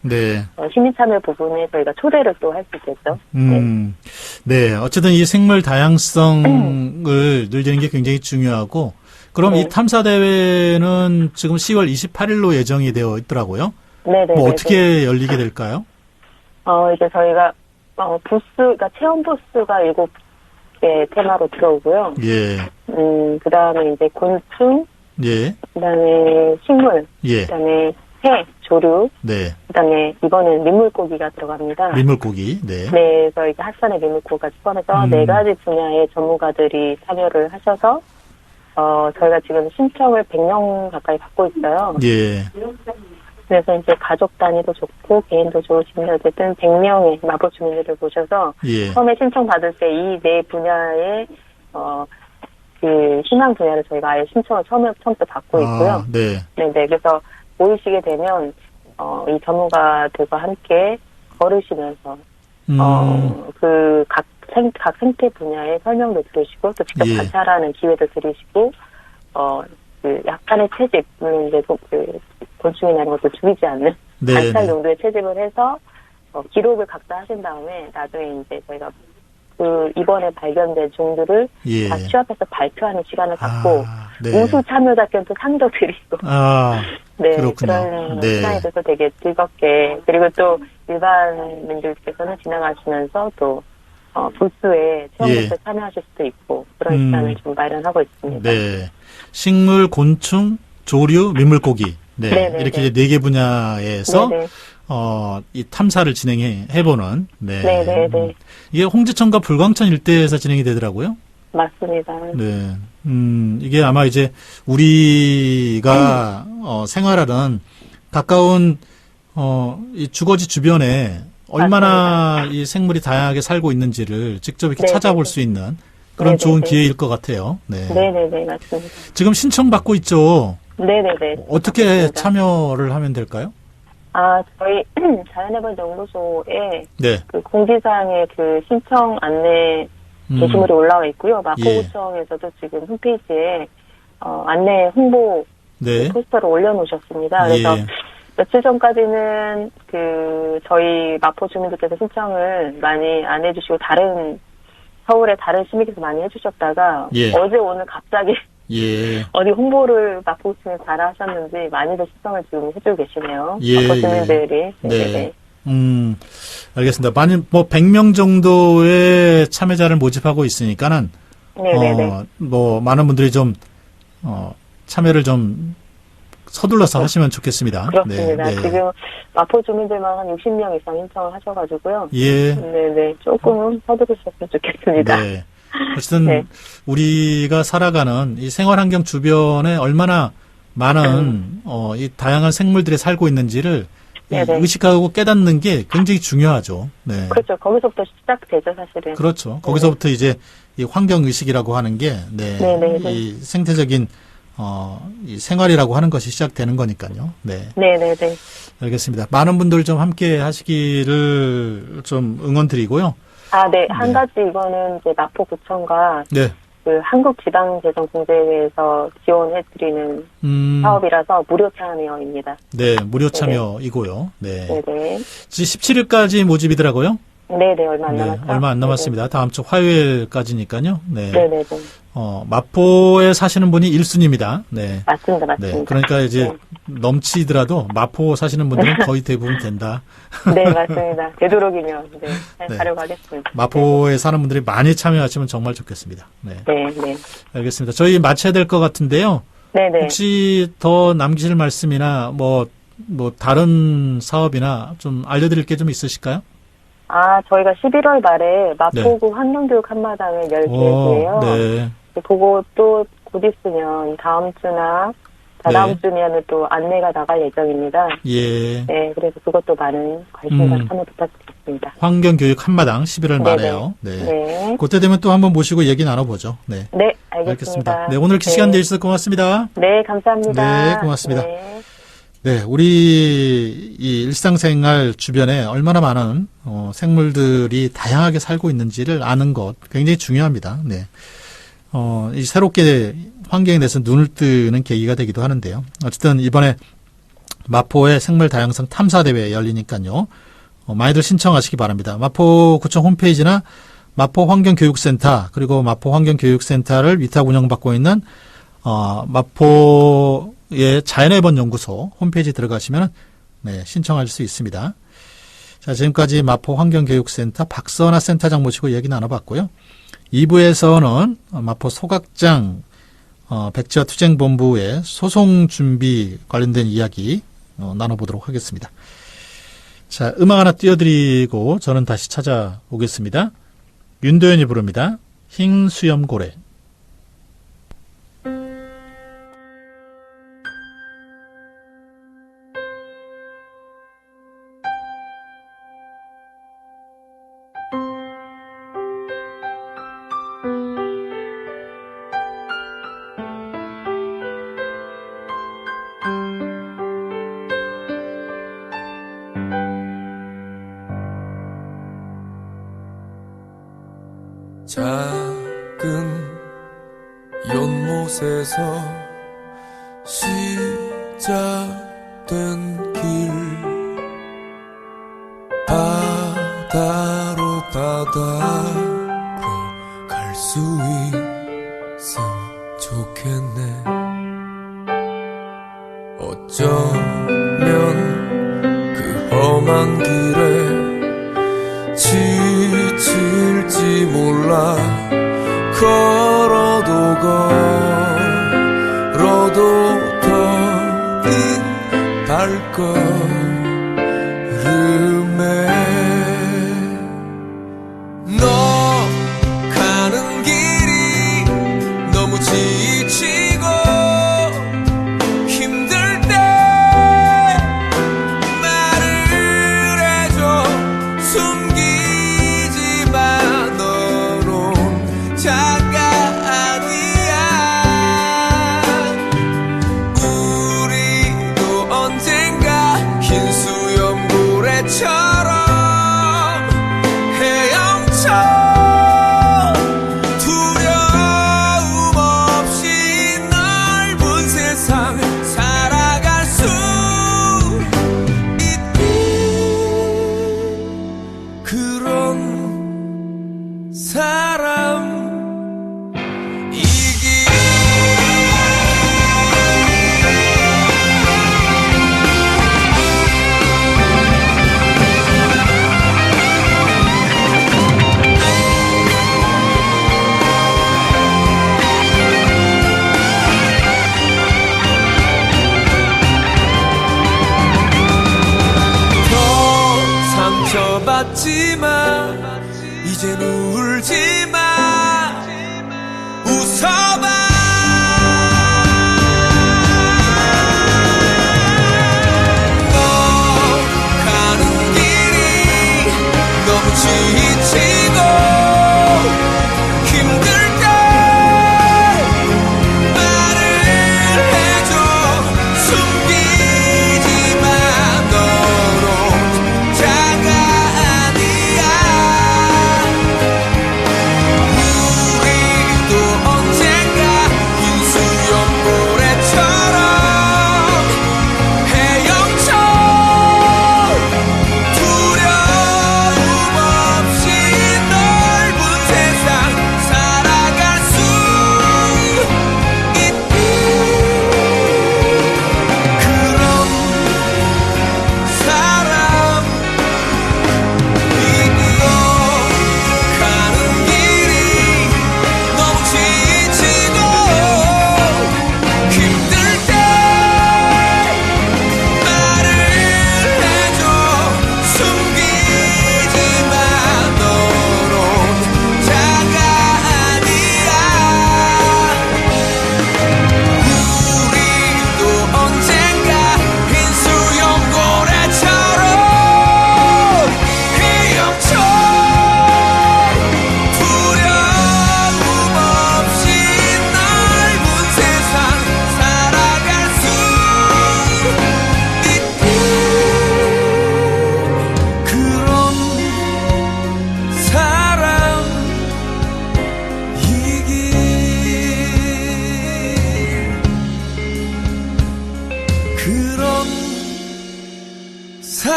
시민 참여 부분에 저희가 초대를 또 할 수 있겠죠. 네. 어쨌든 이 생물 다양성을 늘리는 게 굉장히 중요하고, 그럼 이 탐사대회는 지금 10월 28일로 예정이 되어 있더라고요. 네네. 어떻게 열리게 될까요? 이제 저희가, 그러니까 체험 부스가 7개 테마로 들어오고요. 예. 그 다음에 이제 곤충, 예. 그 다음에 식물, 예. 그 다음에 새, 조류, 네. 그 다음에 이번엔 민물고기가 들어갑니다. 민물고기, 네. 네, 그래서 이제 하천의 민물고기까지 포함해서 4가지 분야의 전문가들이 참여를 하셔서, 저희가 지금 신청을 100명 가까이 받고 있어요. 예. 그래서 이제 가족 단위도 좋고 개인도 좋으신데 어쨌든 100명의 마포 주민들을 모셔서 처음에 신청 받을 때 이 네 분야의 그 희망 분야를 저희가 아예 신청을 처음부터 받고 있고요. 네. 그래서 모이시게 되면 이 전문가들과 함께 걸으시면서 각 생태 분야의 설명도 들으시고 또 직접 관찰하는 기회도 들으시고 그 약간의 채집, 물론 이제 곤충이나 이런 것도 죽이지 않는 관찰 정도의 채집을 해서 기록을 각자 하신 다음에 나중에 이제 저희가 그 이번에 발견된 종들을 다 취합해서 발표하는 시간을 갖고 우수 참여자께 또 상도 드리고 그런 시간이 돼서 되게 즐겁게 그리고 또 일반민들께서는 지나가시면서 또 부스에 체험 부스에 참여하실 수도 있고 그런 시간을 좀 마련하고 있습니다. 네. 식물, 곤충, 조류, 민물고기. 네. 이렇게 이제 4개 분야에서 이 탐사를 해보는. 네. 이게 홍지천과 불광천 일대에서 진행이 되더라고요. 맞습니다. 네. 이게 아마 이제 우리가 생활하는 가까운 이 주거지 주변에 얼마나 맞습니다. 이 생물이 다양하게 살고 있는지를 직접 이렇게 찾아볼 수 있는 그런 좋은 기회일 것 같아요. 네. 맞습니다. 지금 신청받고 있죠? 네네네. 어떻게 맞습니다. 참여를 하면 될까요? 저희 자연의 번 연구소에 네. 그 공지사항에 그 신청 안내 게시물이 올라와 있고요. 마포구청에서도 지금 홈페이지에 안내 홍보 포스터를 올려놓으셨습니다. 그래서 며칠 전까지는 그 저희 마포 주민들께서 신청을 많이 안 해주시고 서울의 다른 시민께서 많이 해주셨다가 어제 오늘 갑자기 어디 홍보를 마포구청에서 잘 하셨는지 많이들 신청을 지금 해주고 계시네요. 마포 주민들이. 네. 알겠습니다. 100명 정도의 참여자를 모집하고 있으니까는 많은 분들이 좀 참여를 좀 서둘러서 하시면 좋겠습니다. 그렇습니다. 지금 마포 주민들만 한 60명 이상 신청을 하셔가지고요. 조금 서두르셨으면 좋겠습니다. 네. 어쨌든 우리가 살아가는 이 생활환경 주변에 얼마나 많은 이 다양한 생물들이 살고 있는지를 의식하고 깨닫는 게 굉장히 중요하죠. 네. 그렇죠. 거기서부터 시작되죠, 사실은. 그렇죠. 거기서부터 이제 이 환경 의식이라고 하는 게, 이 생태적인 이 생활이라고 하는 것이 시작되는 거니까요. 네. 네네네. 알겠습니다. 많은 분들 좀 함께 하시기를 좀 응원드리고요. 네. 한 가지 이거는 이제 마포구청과 네. 그 한국지방재정공제회에서 지원해드리는 사업이라서 무료 참여입니다. 네, 무료 참여이고요. 네. 네네. 17일까지 모집이더라고요. 네네, 얼마 안 남았죠. 얼마 안 남았습니다. 다음 주 화요일까지니까요. 네. 네네네. 마포에 사시는 분이 1순위입니다. 네. 맞습니다. 네. 그러니까 이제 넘치더라도 마포 사시는 분들은 거의 대부분 된다. 네, 맞습니다. 되도록이면 하려고 하겠습니다. 마포에 사는 분들이 많이 참여하시면 정말 좋겠습니다. 네. 네. 알겠습니다. 저희 마쳐야 될 것 같은데요. 네네. 혹시 더 남기실 말씀이나 뭐 다른 사업이나 좀 알려드릴 게 좀 있으실까요? 저희가 11월 말에 마포구 환경교육 한마당을 열 계획이에요. 네. 그거 또 곧 있으면 다음 주나 다다음 주면은 또 안내가 나갈 예정입니다. 예. 네, 그래서 그것도 많은 관심과 참여 부탁드리겠습니다. 환경교육 한마당 11월 말에요. 네. 그때 되면 또 한번 모시고 얘기 나눠보죠. 네. 네, 알겠습니다. 네, 오늘 이렇게 시간 내주셔서 고맙습니다. 네, 감사합니다. 네, 고맙습니다. 네, 우리 이 일상생활 주변에 얼마나 많은 생물들이 다양하게 살고 있는지를 아는 것 굉장히 중요합니다. 네. 이 새롭게 환경에 대해서 눈을 뜨는 계기가 되기도 하는데요. 어쨌든 이번에 마포의 생물 다양성 탐사 대회 열리니까요. 많이들 신청하시기 바랍니다. 마포구청 홈페이지나 마포환경교육센터 그리고 마포환경교육센터를 위탁 운영받고 있는 마포의 자연의 번 연구소 홈페이지 들어가시면 신청할 수 있습니다. 자, 지금까지 마포환경교육센터 박선아 센터장 모시고 얘기 나눠봤고요. 2부에서는 마포 소각장 백지화 투쟁본부의 소송 준비 관련된 이야기 나눠보도록 하겠습니다. 자, 음악 하나 띄워드리고 저는 다시 찾아오겠습니다. 윤도현이 부릅니다. 흰수염고래. 작은 연못에서 시작된 길 바다로 갈 수 있음 좋겠네. 어쩌면 그 험한 길에 지칠지 몰라. 걸어도 더딘 발걸음에 너 가는 길이 너무 지치고 힘들 때 말을 해줘. 숨기지 마. 너론 자가 아니야. 우리도 언젠가 흰수염고래처럼 헤엄쳐 두려움 없이 넓은 세상 살아갈 수 있는 그런 사람이기. 더 상처받지마. 이젠 울지마. 웃어봐. 너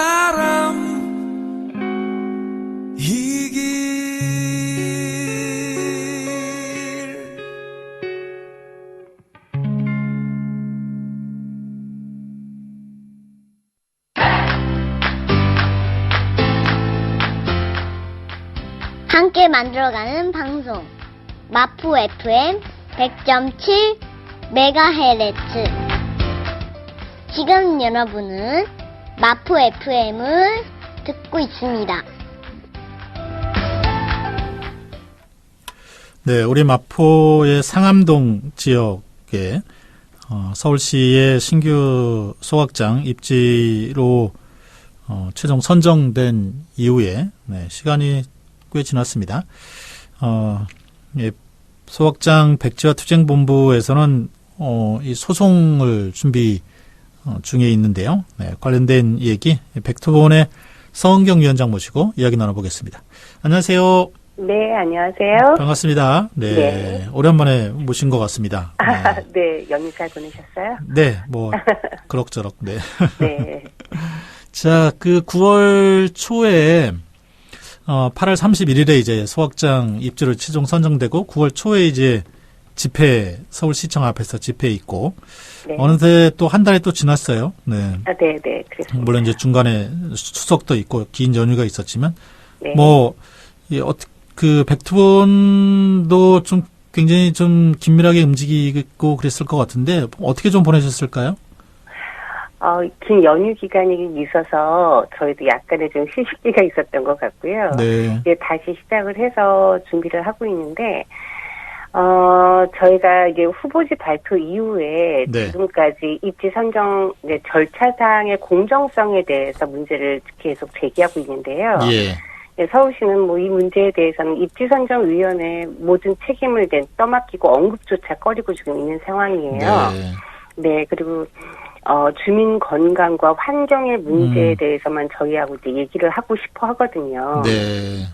사람 이 길 함께 만들어가는 방송 마포 FM 100.7 MHz. 지금 여러분은 마포 FM을 듣고 있습니다. 네, 우리 마포의 상암동 지역에 서울시의 신규 소각장 입지로 최종 선정된 이후에 시간이 꽤 지났습니다. 예, 소각장 백지화 투쟁본부에서는 이 소송을 준비 중에 있는데요. 네, 관련된 얘기 백투본의 서은경 위원장 모시고 이야기 나눠보겠습니다. 안녕하세요. 네, 안녕하세요. 반갑습니다. 네, 네. 오랜만에 모신 것 같습니다. 네, 연휴 잘 보내셨어요? 네, 뭐 그럭저럭. 네. 네. 자, 그 9월 초에 8월 31일에 이제 소각장 입지로 최종 선정되고 9월 초에 이제 집회 서울시청 앞에서 집회 있고 네. 어느새 또 한 달이 또 지났어요. 네. 네, 네, 그렇습니다. 물론 이제 중간에 추석도 있고 긴 연휴가 있었지만 네. 뭐 그 백투본도 좀 굉장히 좀 긴밀하게 움직이고 그랬을 것 같은데 어떻게 좀 보내셨을까요? 긴 연휴 기간이 있어서 저희도 약간의 좀 휴식기가 있었던 것 같고요. 네. 이제 다시 시작을 해서 준비를 하고 있는데, 저희가 이제 후보지 발표 이후에 네. 지금까지 입지 선정 절차상의 공정성에 대해서 문제를 계속 제기하고 있는데요. 예. 네, 서울시는 뭐 이 문제에 대해서는 입지선정위원회 모든 책임을 떠맡기고 언급조차 꺼리고 지금 있는 상황이에요. 네. 네, 그리고 주민 건강과 환경의 문제에 대해서만 저희하고 이제 얘기를 하고 싶어 하거든요. 네.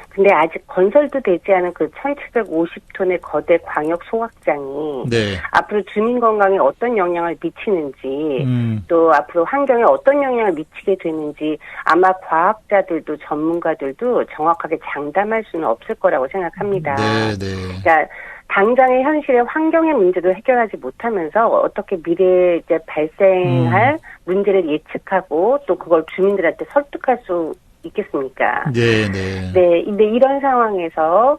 근데 아직 건설도 되지 않은 그 1750톤의 거대 광역 소각장이 네. 앞으로 주민 건강에 어떤 영향을 미치는지 또 앞으로 환경에 어떤 영향을 미치게 되는지 아마 과학자들도 전문가들도 정확하게 장담할 수는 없을 거라고 생각합니다. 네, 네. 그러니까 당장의 현실의 환경의 문제도 해결하지 못하면서 어떻게 미래에 이제 발생할 문제를 예측하고 또 그걸 주민들한테 설득할 수 있겠습니까? 네, 네. 네, 근데 이런 상황에서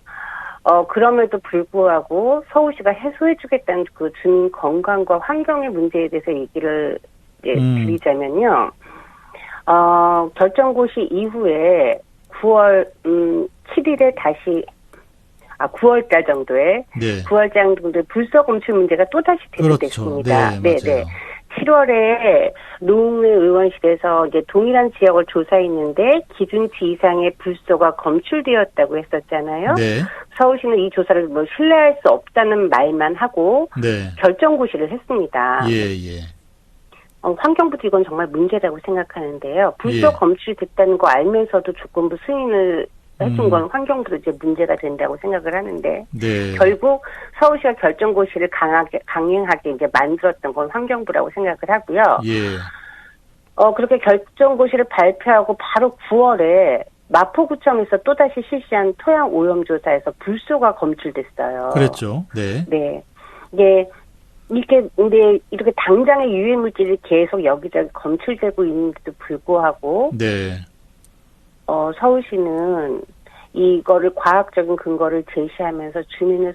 그럼에도 불구하고 서울시가 해소해주겠다는 그 주민 건강과 환경의 문제에 대해서 얘기를 드리자면요. 결정고시 이후에 9월 7일에 다시 9월달 정도에 네. 9월달 정도에 불서 검출 문제가 또 다시 대두됐습니다. 그렇죠. 네, 맞아요. 7월에 노웅래 의원실에서 이제 동일한 지역을 조사했는데 기준치 이상의 불소가 검출되었다고 했었잖아요. 네. 서울시는 이 조사를 뭐 신뢰할 수 없다는 말만 하고 네. 결정고시를 했습니다. 예, 예. 환경부도 이건 정말 문제라고 생각하는데요. 불소 예. 검출이 됐다는 거 알면서도 조건부 승인을 해준 건 환경부도 이제 문제가 된다고 생각을 하는데 네. 결국 서울시가 결정고시를 강행하게 이제 만들었던 건 환경부라고 생각을 하고요. 예. 그렇게 결정고시를 발표하고 바로 9월에 마포구청에서 또다시 실시한 토양 오염조사에서 불소가 검출됐어요. 그랬죠. 네. 네. 근데 이렇게 당장의 유해 물질이 계속 여기저기 검출되고 있는데도 불구하고 네. 서울시는 이거를 과학적인 근거를 제시하면서 주민을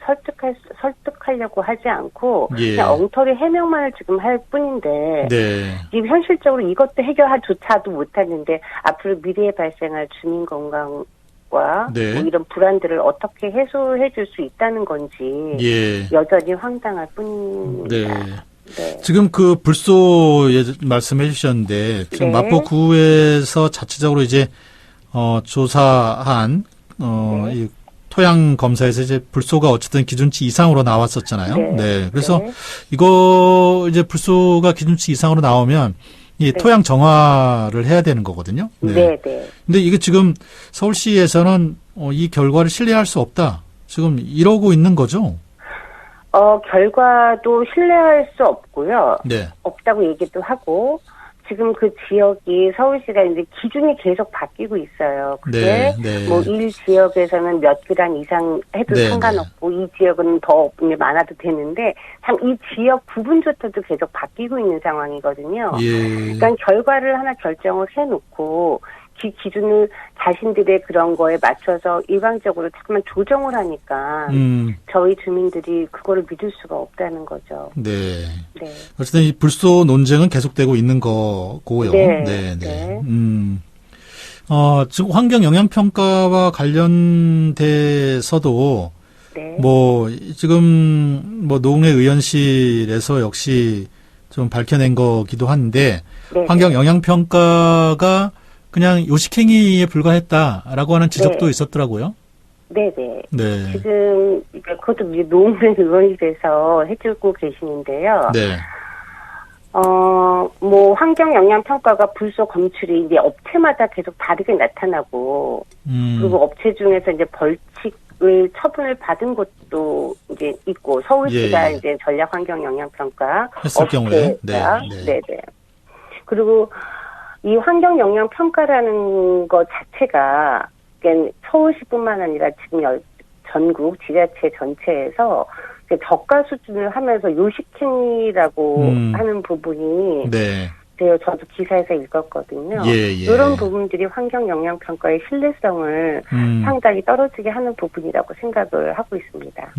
설득하려고 하지 않고 예. 그냥 엉터리 해명만을 지금 할 뿐인데 네. 지금 현실적으로 이것도 해결조차도 못하는데 앞으로 미래에 발생할 주민 건강과 네. 뭐 이런 불안들을 어떻게 해소해 줄 수 있다는 건지 예. 여전히 황당할 뿐입니다. 네. 네. 지금 그 불소 말씀해 주셨는데 지금 네. 마포구에서 자체적으로 이제 조사한 네. 이 토양 검사에서 이제 불소가 어쨌든 기준치 이상으로 나왔었잖아요. 네. 네. 그래서 네. 이거 이제 불소가 기준치 이상으로 나오면 이 네. 토양 정화를 해야 되는 거거든요. 네, 네. 근데 이게 지금 서울시에서는 이 결과를 신뢰할 수 없다. 지금 이러고 있는 거죠? 결과도 신뢰할 수 없고요. 네. 없다고 얘기도 하고 지금 그 지역이 서울시가 이제 기준이 계속 바뀌고 있어요. 그게 뭐 1지역에서는 몇 그램 이상 해도 상관없고 이 지역은 더 많아도 되는데 참 이 지역 부분조차도 계속 바뀌고 있는 상황이거든요. 그러니까 결과를 하나 결정을 해놓고 기준을 자신들의 그런 거에 맞춰서 일방적으로 자꾸만 조정을 하니까 저희 주민들이 그거를 믿을 수가 없다는 거죠. 네. 어쨌든 이 불소 논쟁은 계속되고 있는 거고요. 네. 지금 환경 영향 평가와 관련돼서도 뭐 지금 뭐 노웅래 의원실에서 역시 좀 밝혀낸 거기도 한데 환경 영향 평가가 그냥 요식행위에 불과했다라고 하는 지적도 있었더라고요. 네네. 지금 그것도 이제 노웅래 의원실에서 해주고 계시는데요. 뭐 환경 영향 평가가 불소 검출이 이제 업체마다 계속 다르게 나타나고 그리고 업체 중에서 이제 벌칙을 처분을 받은 곳도 이제 있고 서울시가 이제 전략 환경 영향 평가 했을 경우에 네네. 그리고 이 환경 영향 평가라는 것 자체가 서울시뿐만 아니라 지금 전국 지자체 전체에서 저가 수준을 하면서 요식행위라고 하는 부분이 저도 기사에서 읽었거든요. 이런 부분들이 환경 영향 평가의 신뢰성을 상당히 떨어지게 하는 부분이라고 생각을 하고 있습니다.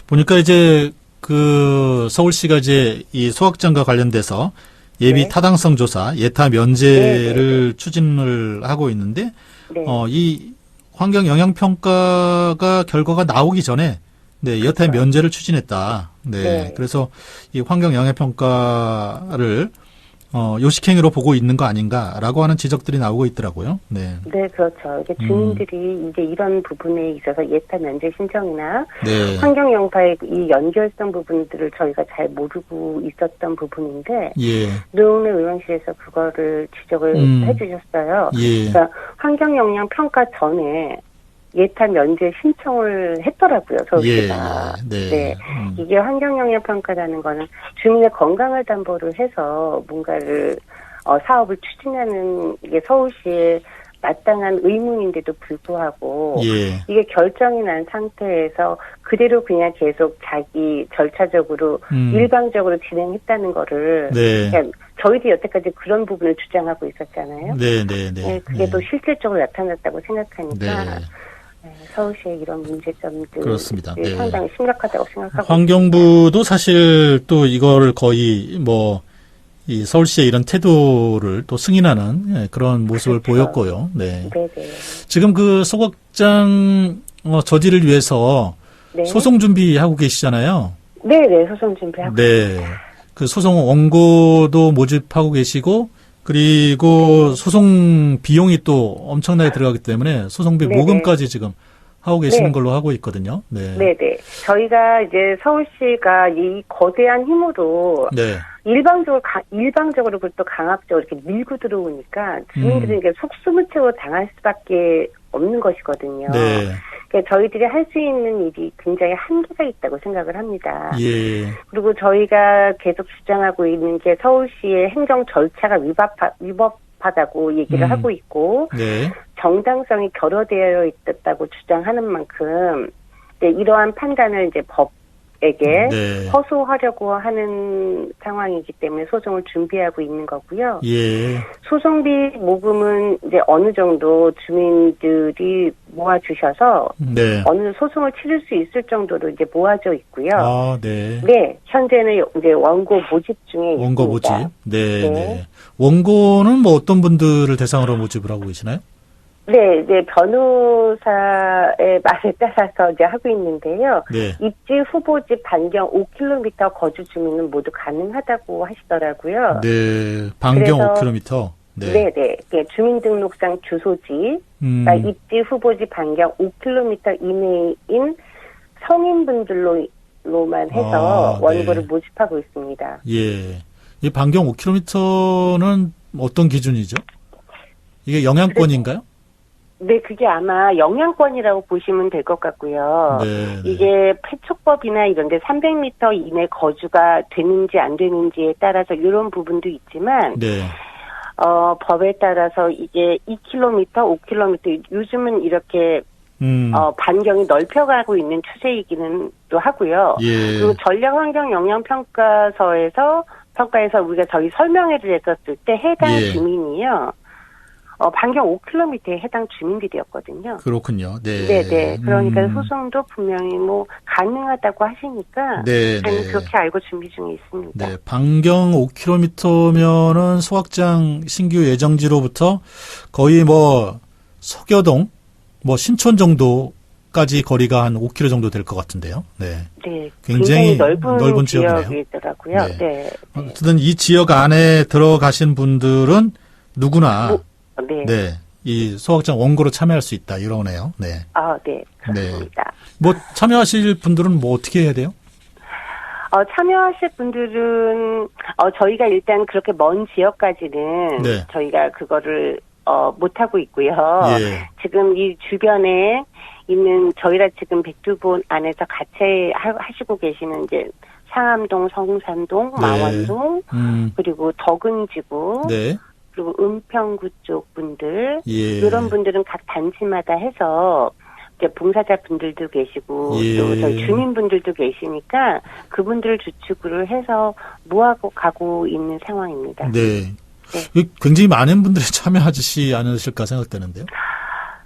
보니까 이제 그 서울시가 이제 이 소각장과 관련돼서 예비 타당성 조사, 예타 면제를 추진을 하고 있는데, 이 환경 영향 평가가 결과가 나오기 전에, 예타 면제를 추진했다. 그래서 이 환경 영향 평가를 요식행위로 보고 있는 거 아닌가라고 하는 지적들이 나오고 있더라고요. 그렇죠. 이게 주민들이 이제 이런 부분에 있어서 예타 면제 신청이나 환경 영파의 이 연결성 부분들을 저희가 잘 모르고 있었던 부분인데 노웅래 의원실에서 그거를 지적을 해주셨어요. 그러니까 환경 영향 평가 전에 예타 면제 신청을 했더라고요, 서울시가. 이게 환경 영향 평가라는 거는 주민의 건강을 담보를 해서 뭔가를 사업을 추진하는 게 서울시의 마땅한 의무인데도 불구하고 이게 결정이 난 상태에서 그대로 그냥 계속 자기 절차적으로 일방적으로 진행했다는 거를 그냥 저희도 여태까지 그런 부분을 주장하고 있었잖아요. 그게 또 실질적으로 나타났다고 생각하니까 서울시의 이런 문제점들 그렇습니다. 상당히 심각하다고 생각하고 환경부도 사실 또 이거를 거의 뭐 이 서울시의 이런 태도를 또 승인하는 그런 모습을 보였고요. 지금 그 소각장 저지를 위해서 소송 준비하고 계시잖아요. 소송 준비하고 그 소송 원고도 모집하고 계시고 그리고 소송 비용이 또 엄청나게 들어가기 때문에 소송비 모금까지 지금 하고 계시는 걸로 하고 있거든요. 저희가 이제 서울시가 이 거대한 힘으로 일방적으로 그것도 강압적으로 이렇게 밀고 들어오니까 주민들은 이게 속수무책으로 당할 수밖에 없는 것이거든요. 그러니까 저희들이 할 수 있는 일이 굉장히 한계가 있다고 생각을 합니다. 그리고 저희가 계속 주장하고 있는 게 서울시의 행정 절차가 위법하다고 얘기를 하고 있고 정당성이 결여되어 있다고 주장하는 만큼 이러한 판단을 이제 법에게 허소하려고 하는 상황이기 때문에 소송을 준비하고 있는 거고요. 소송비 모금은 이제 어느 정도 주민들이 모아주셔서 어느 소송을 치를 수 있을 정도로 이제 모아져 있고요. 현재는 이제 원고 모집 중에 원고 있습니다. 모집. 원고는 뭐 어떤 분들을 대상으로 모집을 하고 계시나요? 변호사의 말에 따라서 이제 하고 있는데요. 입지 후보지 반경 5km 거주 주민은 모두 가능하다고 하시더라고요. 반경 5km. 주민등록상 주소지, 그러니까 입지 후보지 반경 5km 이내인 성인분들로만 해서 원고를 모집하고 있습니다. 이 반경 5km는 어떤 기준이죠? 이게 영향권인가요? 네, 그게 아마 영향권이라고 보시면 될 것 같고요. 네. 이게 폐촉법이나 이런 데 300m 이내 거주가 되는지 안 되는지에 따라서 이런 부분도 있지만, 네. 법에 따라서 이게 2km, 5km, 요즘은 이렇게, 반경이 넓혀가고 있는 추세이기는 또 하고요. 예. 그리고 전략환경영향평가서에서 우리가 저희 설명회를 했었을 때 해당 예. 주민이요. 반경 5km에 해당 주민들이었거든요. 그렇군요. 네. 네네. 그러니까 소송도 분명히 뭐 가능하다고 하시니까 네, 저는 네. 그렇게 알고 준비 중에 있습니다. 네. 반경 5km면은 소확장 신규 예정지로부터 거의 뭐 서교동, 뭐 신촌 정도까지 거리가 한 5km 정도 될 것 같은데요. 네. 네. 굉장히 넓은 지역이네요. 지역이더라고요. 네. 네. 어쨌든 이 지역 안에 들어가신 분들은 누구나 네. 네. 이 소확장 원고로 참여할 수 있다 이러네요. 네. 아, 네. 그렇습니다. 뭐 참여하실 분들은 뭐 어떻게 해야 돼요? 참여하실 분들은 저희가 일단 그렇게 먼 지역까지는 네. 저희가 그거를 못 하고 있고요. 예. 지금 이 주변에 있는 저희가 지금 백두본 안에서 같이 하시고 계시는 이제 상암동, 성산동, 네. 망원동, 그리고 덕은지구, 네. 그리고 은평구 쪽 분들, 예. 이런 분들은 각 단지마다 해서 이제 봉사자 분들도 계시고 예. 또 저희 주민분들도 계시니까 그분들을 주축으로 해서 모아고 가고 있는 상황입니다. 네. 굉장히 많은 분들이 참여하지 않으실까 생각되는데요.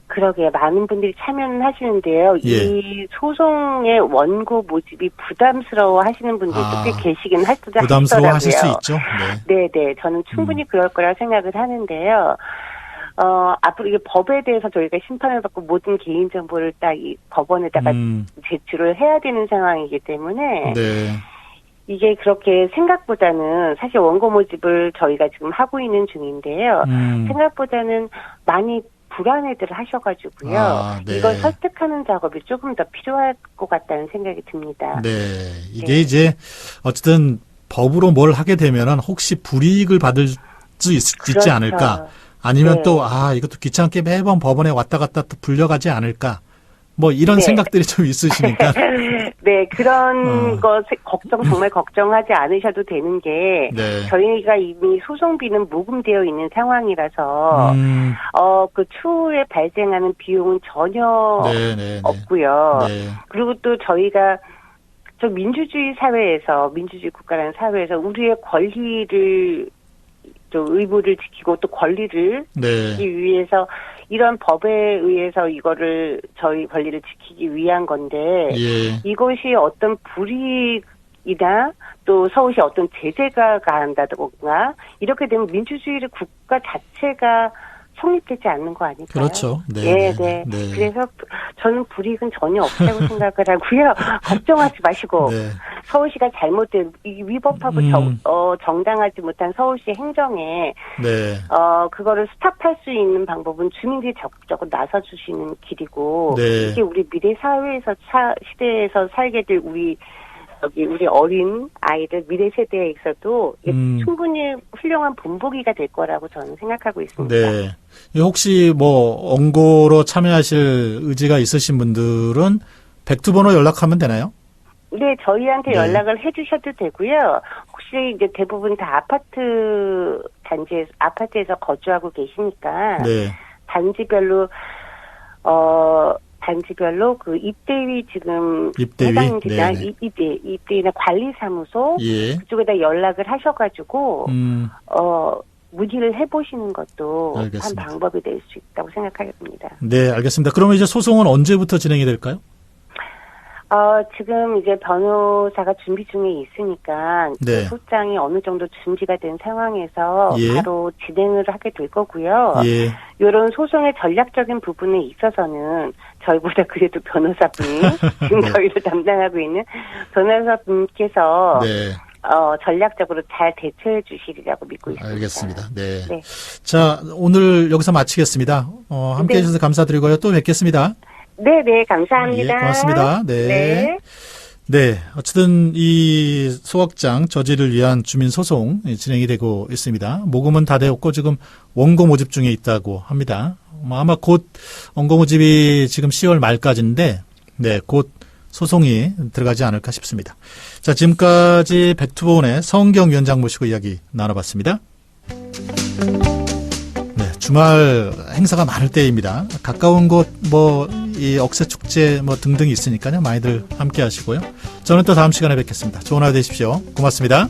그러게 많은 분들이 참여는 하시는데요. 예. 이 소송의 원고 모집이 부담스러워 하시는 분들도 꽤 계시긴 하시더라고요. 부담스러워 하실 수 있죠. 네. 네. 저는 충분히 그럴 거라 생각을 하는데요. 앞으로 이게 법에 대해서 저희가 심판을 받고 모든 개인정보를 딱 이 법원에다가 제출을 해야 되는 상황이기 때문에 네. 이게 그렇게 생각보다는 사실 원고 모집을 저희가 지금 하고 있는 중인데요. 생각보다는 많이 불안해들 하셔가지고요. 네. 이걸 설득하는 작업이 조금 더 필요할 것 같다는 생각이 듭니다. 네. 이게 이제 어쨌든 법으로 뭘 하게 되면은 혹시 불이익을 받을 수 있지 않을까? 아니면 또 이것도 귀찮게 매번 법원에 왔다 갔다 또 불려가지 않을까? 뭐 이런 생각들이 좀 있으시니까. 네, 그런 것 정말 걱정하지 않으셔도 되는 게 저희가 이미 소송비는 모금되어 있는 상황이라서 그 추후에 발생하는 비용은 전혀 없고요. 그리고 또 저희가 저 민주주의 국가라는 사회에서 우리의 권리를 또 의무를 지키고 또 권리를 지키기 위해서 이런 법에 의해서 이거를 저희 권리를 지키기 위한 건데 이것이 어떤 불이익이나 또 서울시 어떤 제재가 가한다든가 이렇게 되면 민주주의의 국가 자체가 성립되지 않는 거 아닐까요? 그렇죠. 네. 그래서 저는 불이익은 전혀 없다고 생각을 하고요. 걱정하지 마시고 서울시가 잘못된 위법하고 정당하지 못한 서울시 행정에 그거를 스탑할 수 있는 방법은 주민들이 적극적으로 나서주시는 길이고 이게 우리 미래 시대에서 살게 될 우리 어린 아이들 미래 세대에 있어도 충분히 훌륭한 본보기가 될 거라고 저는 생각하고 있습니다. 네. 혹시 뭐 원고로 참여하실 의지가 있으신 분들은 백두번호 연락하면 되나요? 네, 저희한테 연락을 해주셔도 되고요. 혹시 이제 대부분 다 아파트에서 거주하고 계시니까 단지별로 그 입대위 지금 해당되나 입대위나 관리사무소 그쪽에다 연락을 하셔가지고 문의를 해보시는 것도 알겠습니다. 한 방법이 될 수 있다고 생각합니다. 네, 알겠습니다. 그러면 이제 소송은 언제부터 진행이 될까요? 지금 이제 변호사가 준비 중에 있으니까 소장이 어느 정도 준비가 된 상황에서 바로 진행을 하게 될 거고요. 이런 소송의 전략적인 부분에 있어서는 저희보다 그래도 변호사분이 지금 저희를 담당하고 있는 변호사분께서 전략적으로 잘 대처해 주시리라고 믿고 있습니다. 알겠습니다. 네. 자, 오늘 여기서 마치겠습니다. 함께 해주셔서 감사드리고요. 또 뵙겠습니다. 네, 감사합니다. 고맙습니다. 네. 어쨌든 이 소확장 저지를 위한 주민 소송 진행이 되고 있습니다. 모금은 다 되었고 지금 원고 모집 중에 있다고 합니다. 뭐 아마 곧 원고무집이 지금 10월 말까지인데, 네, 곧 소송이 들어가지 않을까 싶습니다. 자, 지금까지 백투본의 서은경 위원장 모시고 이야기 나눠봤습니다. 네, 주말 행사가 많을 때입니다. 가까운 곳, 이 억새축제 등등이 있으니까요. 많이들 함께 하시고요. 저는 또 다음 시간에 뵙겠습니다. 좋은 하루 되십시오. 고맙습니다.